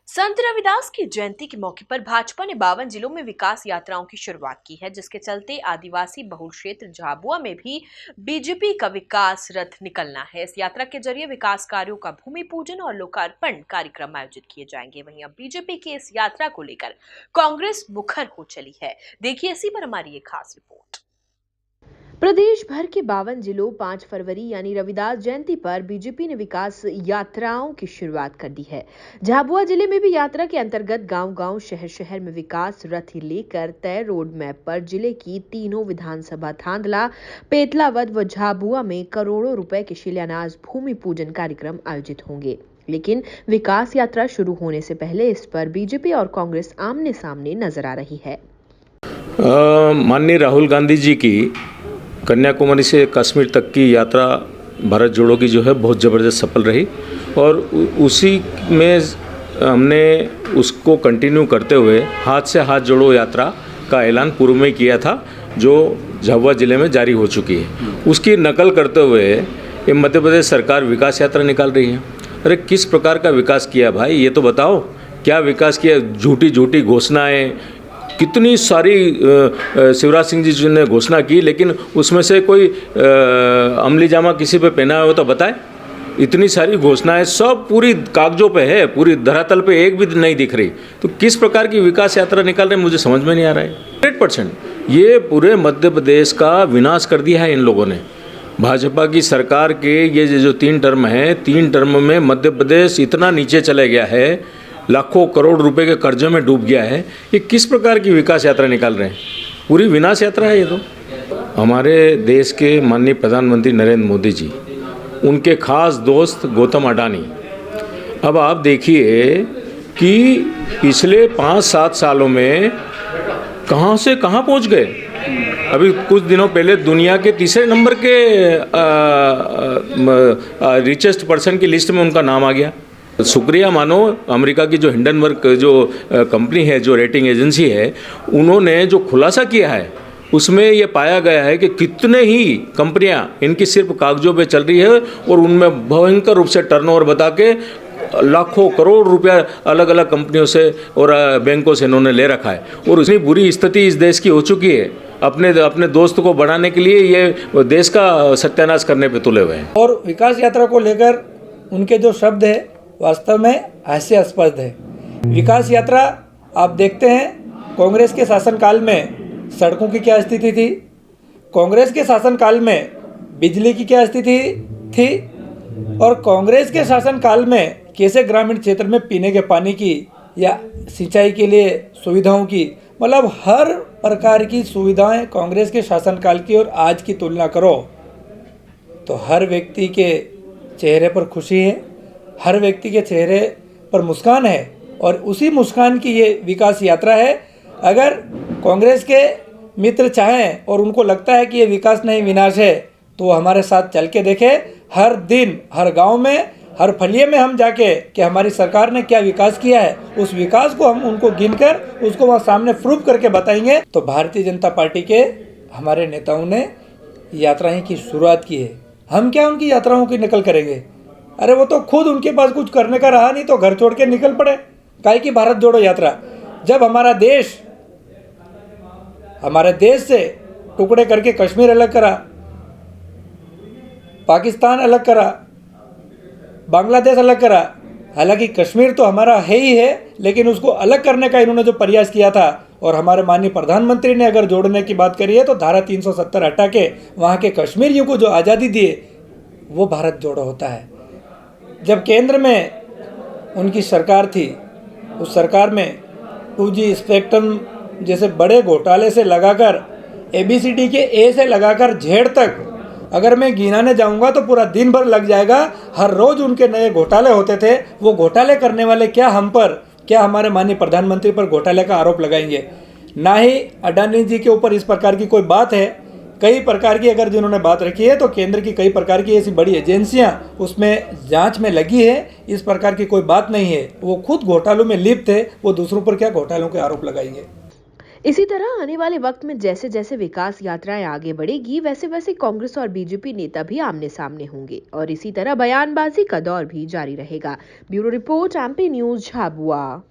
संत रविदास की जयंती के मौके पर भाजपा ने 52 जिलों में विकास यात्राओं की शुरुआत की है, जिसके चलते आदिवासी बहुल क्षेत्र झाबुआ में भी बीजेपी का विकास रथ निकलना है। इस यात्रा के जरिए विकास कार्यों का भूमि पूजन और लोकार्पण कार्यक्रम आयोजित किए जाएंगे। वहीं अब बीजेपी की इस यात्रा को लेकर कांग्रेस मुखर हो चली है। देखिए इसी पर हमारी एक खास रिपोर्ट। प्रदेश भर के 52 जिलों 5 फरवरी यानी रविदास जयंती पर बीजेपी ने विकास यात्राओं की शुरुआत कर दी है। झाबुआ जिले में भी यात्रा के अंतर्गत गांव-गांव, शहर-शहर में विकास रथ लेकर तय रोड मैप पर जिले की तीनों विधानसभा थांदला, पेतलावद व झाबुआ में करोड़ों रुपए के शिलान्यास भूमि पूजन कार्यक्रम आयोजित होंगे। लेकिन विकास यात्रा शुरू होने से पहले इस पर बीजेपी और कांग्रेस आमने सामने नजर आ रही है। माननीय राहुल गांधी जी की कन्याकुमारी से कश्मीर तक की यात्रा भारत जोड़ो की जो है बहुत ज़बरदस्त सफल रही और उसी में हमने उसको कंटिन्यू करते हुए हाथ से हाथ जोड़ो यात्रा का ऐलान पूर्व में किया था, जो झाबुआ ज़िले में जारी हो चुकी है। उसकी नकल करते हुए ये मध्य प्रदेश सरकार विकास यात्रा निकाल रही है। अरे किस प्रकार का विकास किया भाई, ये तो बताओ, क्या विकास किया? झूठी झूठी घोषणाएँ, कितनी सारी शिवराज सिंह जी ने घोषणा की, लेकिन उसमें से कोई अमली जामा किसी पे पहना हो तो बताए। इतनी सारी घोषणाएं सब पूरी कागजों पे है, पूरी धरातल पे एक भी नहीं दिख रही। तो किस प्रकार की विकास यात्रा निकाल रहे हैं, मुझे समझ में नहीं आ रहा है। 100% ये पूरे मध्य प्रदेश का विनाश कर दिया है इन लोगों ने। भाजपा की सरकार के ये जो 3 टर्म है, 3 टर्म में मध्य प्रदेश इतना नीचे चले गया है, लाखों करोड़ रुपए के कर्जे में डूब गया है। ये किस प्रकार की विकास यात्रा निकाल रहे हैं? पूरी विनाश यात्रा है ये तो। हमारे देश के माननीय प्रधानमंत्री नरेंद्र मोदी जी, उनके खास दोस्त गौतम अडानी, अब आप देखिए कि पिछले 5-7 सालों में कहाँ से कहाँ पहुँच गए। अभी कुछ दिनों पहले दुनिया के तीसरे नंबर के रिचेस्ट पर्सन की लिस्ट में उनका नाम आ गया। शुक्रिया मानो अमेरिका की जो हिंडनबर्ग जो कंपनी है, जो रेटिंग एजेंसी है, उन्होंने जो खुलासा किया है उसमें ये पाया गया है कि कितने ही कंपनियां इनकी सिर्फ कागजों पे चल रही है और उनमें भयंकर रूप से टर्नओवर बता के लाखों करोड़ रुपया अलग अलग कंपनियों से और बैंकों से इन्होंने ले रखा है। और इतनी बुरी स्थिति इस देश की हो चुकी है, अपने दोस्त को बढ़ाने के लिए ये देश का सत्यानाश करने पे तुले हुए हैं। और विकास यात्रा को लेकर उनके जो शब्द है वास्तव में हास्यास्पद है। विकास यात्रा आप देखते हैं, कांग्रेस के शासनकाल में सड़कों की क्या स्थिति थी, कांग्रेस के शासनकाल में बिजली की क्या स्थिति थी, और कांग्रेस के शासनकाल में कैसे ग्रामीण क्षेत्र में पीने के पानी की या सिंचाई के लिए सुविधाओं की, मतलब हर प्रकार की सुविधाएं कांग्रेस के शासनकाल की और आज की तुलना करो तो हर व्यक्ति के चेहरे पर खुशी है, हर व्यक्ति के चेहरे पर मुस्कान है। और उसी मुस्कान की ये विकास यात्रा है। अगर कांग्रेस के मित्र चाहें और उनको लगता है कि ये विकास नहीं विनाश है, तो वो हमारे साथ चल के देखें। हर दिन हर गांव में, हर फलिए में हम जाके कि हमारी सरकार ने क्या विकास किया है, उस विकास को हम उनको गिनकर उसको वहाँ सामने प्रूव करके बताएंगे। तो भारतीय जनता पार्टी के हमारे नेताओं ने यात्राएं की शुरुआत की है, हम क्या उनकी यात्राओं की नकल करेंगे? अरे वो तो खुद उनके पास कुछ करने का रहा नहीं तो घर छोड़ के निकल पड़े। काहे की भारत जोड़ो यात्रा? जब हमारे देश से टुकड़े करके कश्मीर अलग करा, पाकिस्तान अलग करा, बांग्लादेश अलग करा, हालांकि कश्मीर तो हमारा है ही है, लेकिन उसको अलग करने का इन्होंने जो प्रयास किया था, और हमारे माननीय प्रधानमंत्री ने अगर जोड़ने की बात करी है तो धारा 370 हटा के वहाँ के कश्मीरियों को जो आज़ादी दिए, वो भारत जोड़ो होता है। जब केंद्र में उनकी सरकार थी, उस सरकार में 2G स्पेक्ट्रम जैसे बड़े घोटाले से लगाकर ABCD के A से लगाकर Z तक अगर मैं गिनाने जाऊंगा तो पूरा दिन भर लग जाएगा। हर रोज़ उनके नए घोटाले होते थे। वो घोटाले करने वाले क्या हम पर, क्या हमारे माननीय प्रधानमंत्री पर घोटाले का आरोप लगाएंगे? ना ही अडानी जी के ऊपर इस प्रकार की कोई बात है। कई प्रकार की अगर जिन्होंने बात रखी है तो केंद्र की कई प्रकार की ऐसी बड़ी एजेंसियां उसमें जांच में लगी है। इस प्रकार की कोई बात नहीं है। वो खुद घोटालों में लिप्त है, वो दूसरों पर क्या घोटालों के आरोप लगाएंगे? इसी तरह आने वाले वक्त में जैसे जैसे विकास यात्राएं आगे बढ़ेगी, वैसे वैसे कांग्रेस और बीजेपी नेता भी आमने सामने होंगे और इसी तरह बयानबाजी का दौर भी जारी रहेगा। Bureau report, MP news, Jhabua.